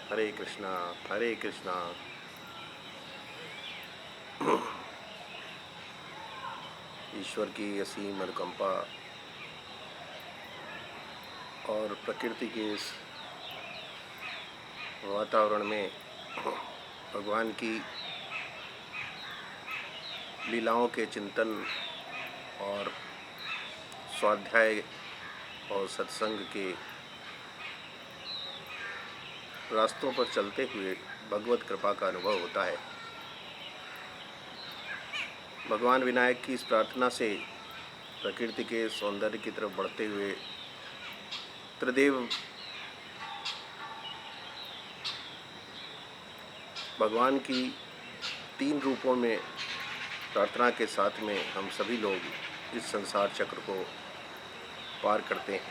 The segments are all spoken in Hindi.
हरे कृष्णा हरे कृष्णा। ईश्वर की असीम अनुकंपा और प्रकृति के इस वातावरण में भगवान की लीलाओं के चिंतन और स्वाध्याय और सत्संग के रास्तों पर चलते हुए भगवत कृपा का अनुभव होता है। भगवान विनायक की इस प्रार्थना से प्रकृति के सौंदर्य की तरफ बढ़ते हुए त्रिदेव भगवान की 3 रूपों में प्रार्थना के साथ में हम सभी लोग इस संसार चक्र को पार करते हैं।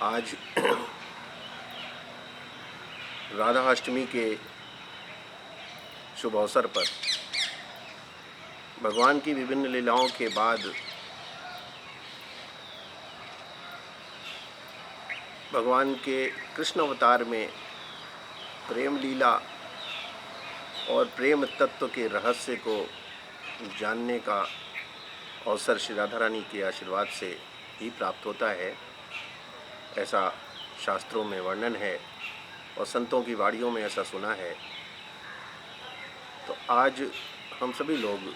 आज राधा अष्टमी के शुभ अवसर पर भगवान की विभिन्न लीलाओं के बाद भगवान के कृष्ण अवतार में प्रेम लीला और प्रेम तत्व के रहस्य को जानने का अवसर श्री राधा रानी के आशीर्वाद से ही प्राप्त होता है, ऐसा शास्त्रों में वर्णन है और संतों की वाणियों में ऐसा सुना है। तो आज हम सभी लोग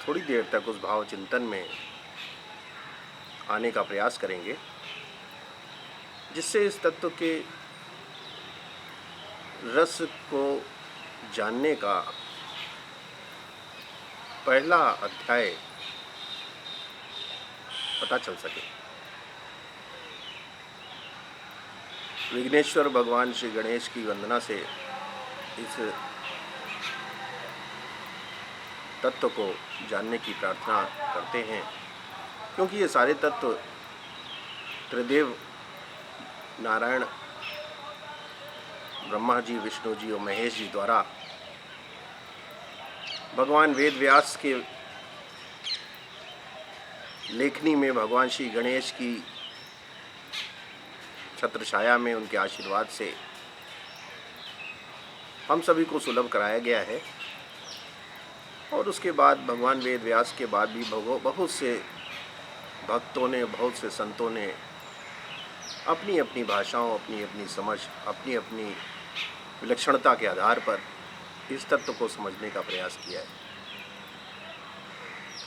थोड़ी देर तक उस भाव चिंतन में आने का प्रयास करेंगे, जिससे इस तत्व के रस को जानने का पहला अध्याय पता चल सके। विघ्नेश्वर भगवान श्री गणेश की वंदना से इस तत्व को जानने की प्रार्थना करते हैं, क्योंकि ये सारे तत्व त्रिदेव नारायण, ब्रह्मा जी, विष्णु जी और महेश जी द्वारा भगवान वेद व्यास के लेखनी में भगवान श्री गणेश की छत्रछाया में उनके आशीर्वाद से हम सभी को सुलभ कराया गया है। और उसके बाद भगवान वेद व्यास के बाद भी बहुत से भक्तों ने, बहुत से संतों ने अपनी अपनी भाषाओं, अपनी अपनी समझ, अपनी अपनी विलक्षणता के आधार पर इस तत्व को समझने का प्रयास किया है।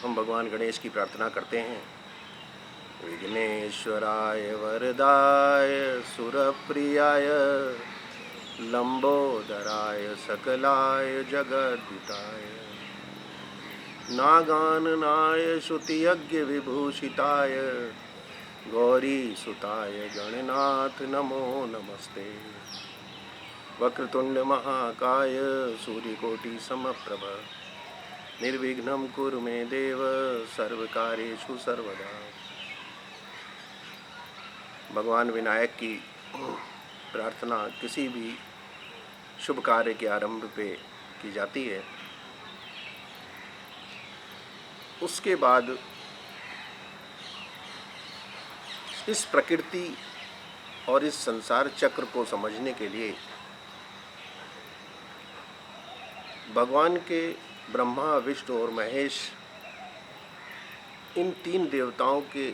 हम भगवान गणेश की प्रार्थना करते हैं। विघ्नेश्वराय वरदाय सुरप्रियाय लंबोदराय सकलाय जगद्दिताय नागाननाय श्रुतियज्ञ विभूषिताय गौरी सुताय गणनाथ नमो नमस्ते। वक्रतुंड महाकाय सूर्यकोटि समप्रभ निर्विघ्नं कुरु मे देव सर्वकार्येषु सर्वदा। भगवान विनायक की प्रार्थना किसी भी शुभ कार्य के आरंभ पे की जाती है। उसके बाद इस प्रकृति और इस संसार चक्र को समझने के लिए भगवान के ब्रह्मा, विष्णु और महेश, इन 3 देवताओं के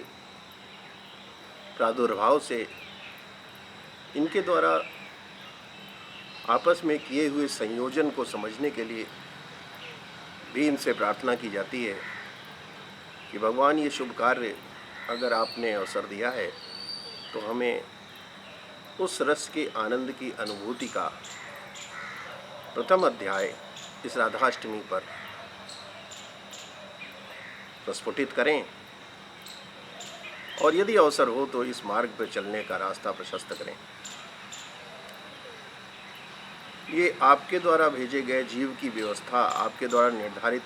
प्रादुर्भाव से इनके द्वारा आपस में किए हुए संयोजन को समझने के लिए भी इनसे प्रार्थना की जाती है कि भगवान, ये शुभ कार्य अगर आपने अवसर दिया है तो हमें उस रस के आनंद की अनुभूति का प्रथम अध्याय इस राधाष्टमी पर प्रस्फुटित करें और यदि अवसर हो तो इस मार्ग पर चलने का रास्ता प्रशस्त करें। ये आपके द्वारा भेजे गए जीव की व्यवस्था, आपके द्वारा निर्धारित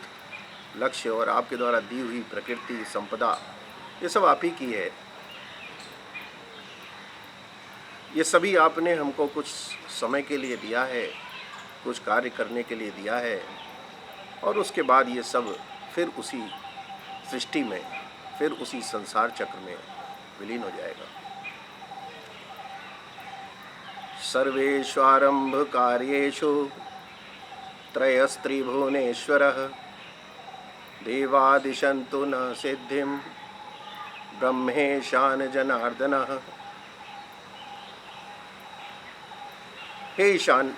लक्ष्य और आपके द्वारा दी हुई प्रकृति संपदा, ये सब आप ही की है। ये सभी आपने हमको कुछ समय के लिए दिया है, कुछ कार्य करने के लिए दिया है, और उसके बाद ये सब फिर उसी सृष्टि में, फिर उसी संसार चक्र में विलीन हो जाएगा। सर्वेष्वारम्भकार्येषु त्रयस्त्रिभुवनेश्वरः देवादिशन्तु न सिद्धिं ब्रह्मेशान जनार्दनः। हे ईशान,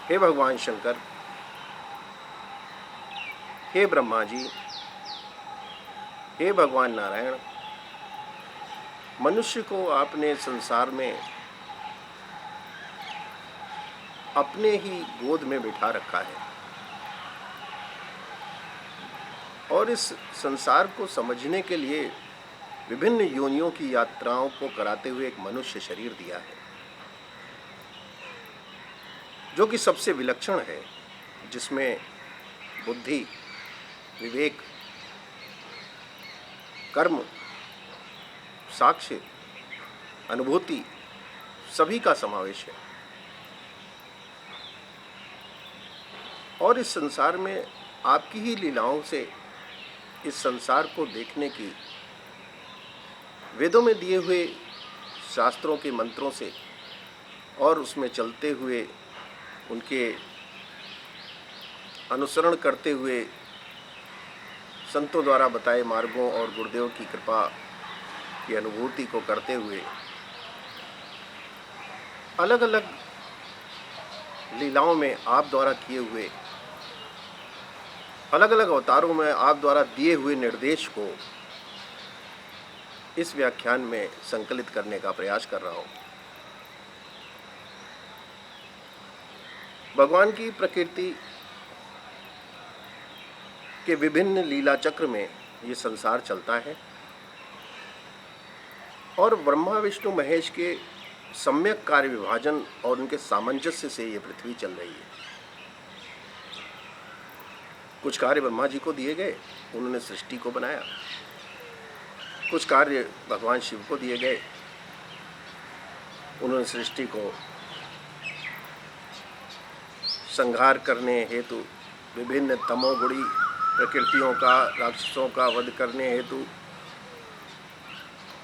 हे भगवान शंकर, हे ब्रह्मा जी, हे भगवान नारायण, मनुष्य को आपने संसार में अपने ही गोद में बिठा रखा है और इस संसार को समझने के लिए विभिन्न योनियों की यात्राओं को कराते हुए एक मनुष्य शरीर दिया है, जो कि सबसे विलक्षण है, जिसमें बुद्धि, विवेक, कर्म, साक्ष्य, अनुभूति सभी का समावेश है। और इस संसार में आपकी ही लीलाओं से इस संसार को देखने की, वेदों में दिए हुए शास्त्रों के मंत्रों से और उसमें चलते हुए उनके अनुसरण करते हुए संतों द्वारा बताए मार्गों और गुरुदेव की कृपा की अनुभूति को करते हुए अलग अलग लीलाओं में आप द्वारा किए हुए, अलग अलग अवतारों में आप द्वारा दिए हुए निर्देश को इस व्याख्यान में संकलित करने का प्रयास कर रहा हूँ। भगवान की प्रकृति के विभिन्न लीला चक्र में ये संसार चलता है और ब्रह्मा विष्णु महेश के सम्यक कार्य विभाजन और उनके सामंजस्य से ये पृथ्वी चल रही है। कुछ कार्य ब्रह्मा जी को दिए गए, उन्होंने सृष्टि को बनाया। कुछ कार्य भगवान शिव को दिए गए, उन्होंने सृष्टि को संहार करने हेतु विभिन्न तमोगुणी प्रकृतियों का, राक्षसों का वध करने हेतु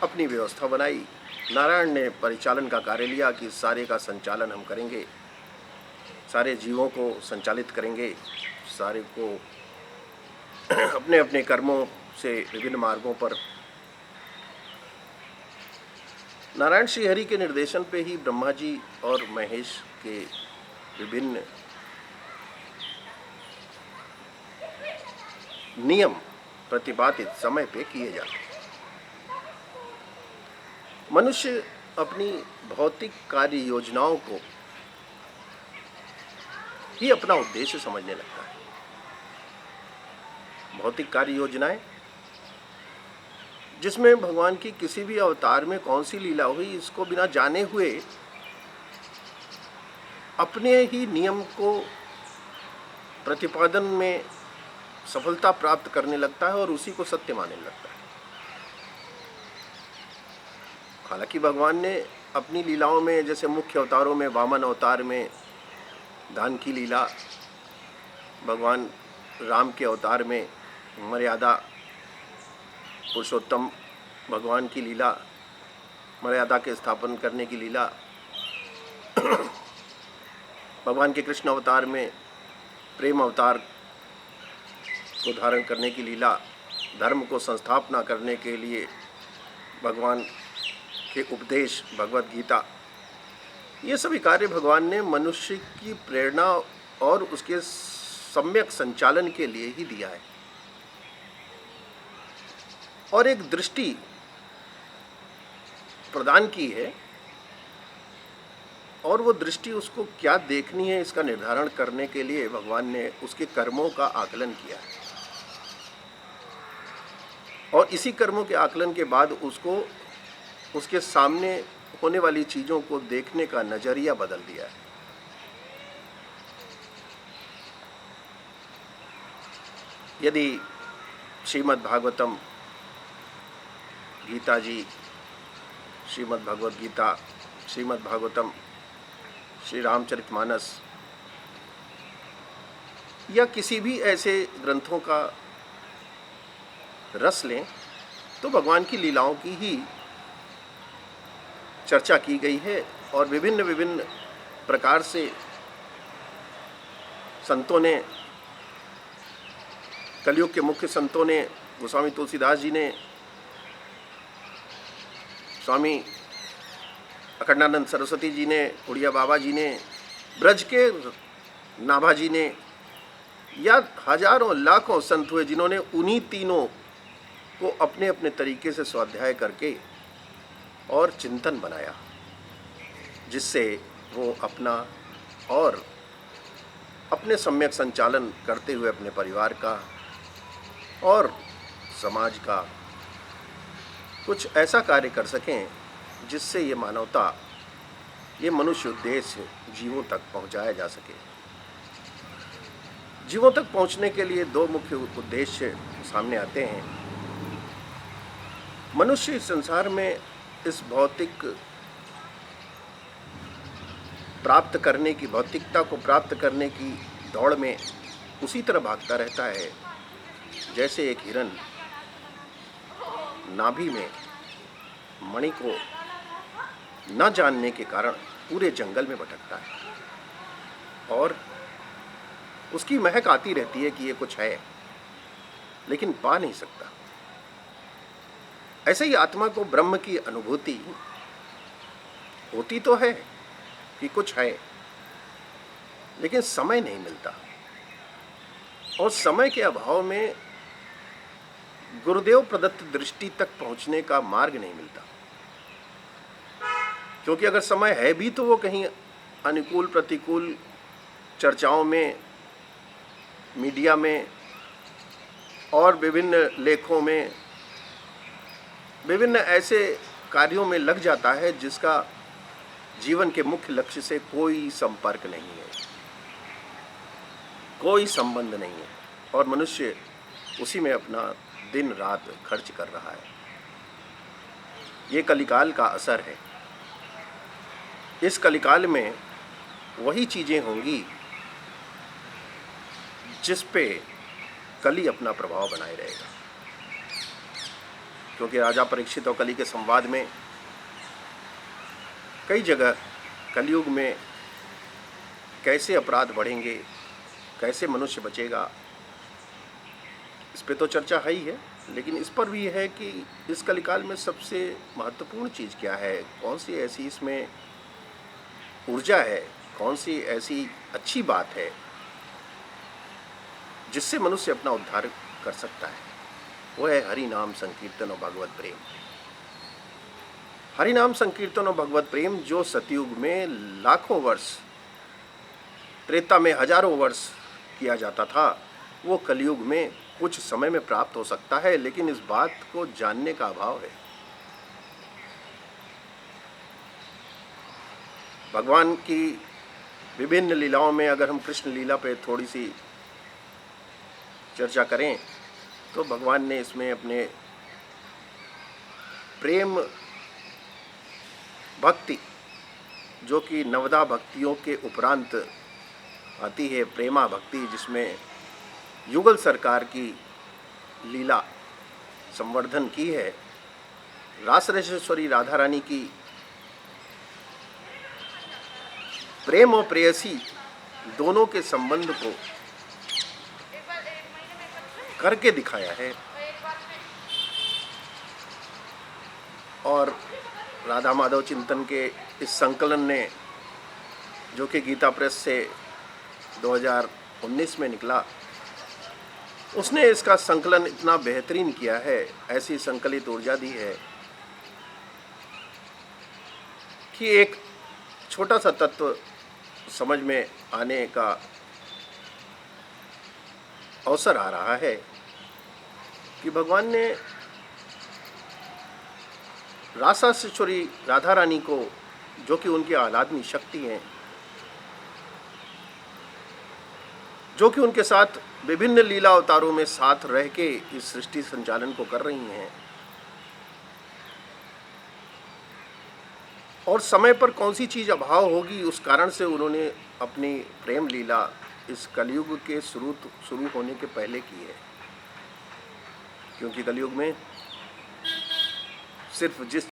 अपनी व्यवस्था बनाई। नारायण ने परिचालन का कार्य लिया कि सारे का संचालन हम करेंगे, सारे जीवों को संचालित करेंगे, सारे को अपने अपने कर्मों से विभिन्न मार्गों पर। नारायण श्री हरि के निर्देशन पे ही ब्रह्मा जी और महेश के विभिन्न नियम प्रतिपादित समय पे किए जाते हैं। मनुष्य अपनी भौतिक कार्य योजनाओं को ही अपना उद्देश्य समझने लगता है। भौतिक कार्य योजनाएं, जिसमें भगवान की किसी भी अवतार में कौन सी लीला हुई इसको बिना जाने हुए अपने ही नियम को प्रतिपादन में सफलता प्राप्त करने लगता है और उसी को सत्य मानने लगता है। हालांकि भगवान ने अपनी लीलाओं में, जैसे मुख्य अवतारों में, वामन अवतार में दान की लीला, भगवान राम के अवतार में मर्यादा पुरुषोत्तम भगवान की लीला, मर्यादा के स्थापन करने की लीला, भगवान के कृष्ण अवतार में प्रेम अवतार को धारण करने की लीला, धर्म को संस्थापना करने के लिए भगवान के उपदेश भगवत गीता, ये सभी कार्य भगवान ने मनुष्य की प्रेरणा और उसके सम्यक संचालन के लिए ही दिया है। और एक दृष्टि प्रदान की है और वो दृष्टि उसको क्या देखनी है इसका निर्धारण करने के लिए भगवान ने उसके कर्मों का आकलन किया है। और इसी कर्मों के आकलन के बाद उसको उसके सामने होने वाली चीज़ों को देखने का नजरिया बदल दिया है। यदि श्रीमद् भागवतम, गीता जी, श्रीमद् भगवद गीता, श्रीमद् भागवतम, श्री रामचरितमानस या किसी भी ऐसे ग्रंथों का रस लें तो भगवान की लीलाओं की ही चर्चा की गई है और विभिन्न विभिन्न प्रकार से संतों ने, कलयुग के मुख्य संतों ने, गोस्वामी तुलसीदास जी ने, स्वामी अखंडानंद सरस्वती जी ने, उड़िया बाबा जी ने, ब्रज के नाभा जी ने, या हजारों लाखों संत हुए जिन्होंने उन्हीं तीनों को अपने अपने तरीके से स्वाध्याय करके और चिंतन बनाया, जिससे वो अपना और अपने सम्यक संचालन करते हुए अपने परिवार का और समाज का कुछ ऐसा कार्य कर सकें जिससे ये मानवता, ये मनुष्य उद्देश्य जीवों तक पहुंचाया जा सके। जीवों तक पहुंचने के लिए दो मुख्य उद्देश्य सामने आते हैं। मनुष्य इस संसार में इस भौतिक प्राप्त करने की, भौतिकता को प्राप्त करने की दौड़ में उसी तरह भागता रहता है जैसे एक हिरन नाभि में मणि को न जानने के कारण पूरे जंगल में भटकता है और उसकी महक आती रहती है कि ये कुछ है, लेकिन पा नहीं सकता। ऐसे ही आत्मा को ब्रह्म की अनुभूति होती तो है कि कुछ है, लेकिन समय नहीं मिलता और समय के अभाव में गुरुदेव प्रदत्त दृष्टि तक पहुंचने का मार्ग नहीं मिलता, क्योंकि अगर समय है भी तो वो कहीं अनुकूल प्रतिकूल चर्चाओं में, मीडिया में और विभिन्न लेखों में, विभिन्न ऐसे कार्यों में लग जाता है जिसका जीवन के मुख्य लक्ष्य से कोई संपर्क नहीं है, कोई संबंध नहीं है और मनुष्य उसी में अपना दिन रात खर्च कर रहा है। ये कलिकाल का असर है। इस कलिकाल में वही चीजें होंगी जिस पे कली अपना प्रभाव बनाए रहेगा, क्योंकि राजा परीक्षित और कली के संवाद में कई जगह कलयुग में कैसे अपराध बढ़ेंगे, कैसे मनुष्य बचेगा, इस पे तो चर्चा है ही है, लेकिन इस पर भी है कि इस कलिकाल में सबसे महत्वपूर्ण चीज़ क्या है, कौन सी ऐसी इसमें ऊर्जा है, कौन सी ऐसी अच्छी बात है जिससे मनुष्य अपना उद्धार कर सकता है। वो है हरि नाम संकीर्तन और भगवत प्रेम। हरि नाम संकीर्तन और भगवत प्रेम जो सतयुग में लाखों वर्ष, त्रेता में हजारों वर्ष किया जाता था, वो कलयुग में कुछ समय में प्राप्त हो सकता है, लेकिन इस बात को जानने का अभाव है। भगवान की विभिन्न लीलाओं में अगर हम कृष्ण लीला पे थोड़ी सी चर्चा करें तो भगवान ने इसमें अपने प्रेम भक्ति, जो कि नवदा भक्तियों के उपरांत आती है, प्रेमा भक्ति, जिसमें युगल सरकार की लीला संवर्धन की है, रास रसेश्वरी राधा रानी की प्रेम और प्रेयसी दोनों के संबंध को करके दिखाया है। और राधा माधव चिंतन के इस संकलन ने, जो कि गीता प्रेस से 2019 में निकला, उसने इसका संकलन इतना बेहतरीन किया है, ऐसी संकलित ऊर्जा दी है कि एक छोटा सा तत्व समझ में आने का अवसर आ रहा है कि भगवान ने रासाश्वरी राधा रानी को, जो कि उनकी आह्लादनी शक्ति हैं, जो कि उनके साथ विभिन्न लीला अवतारों में साथ रह के इस सृष्टि संचालन को कर रही हैं, और समय पर कौन सी चीज़ अभाव होगी उस कारण से उन्होंने अपनी प्रेम लीला इस कलयुग के शुरू होने के पहले की है। क्योंकि कलयुग में सिर्फ जिस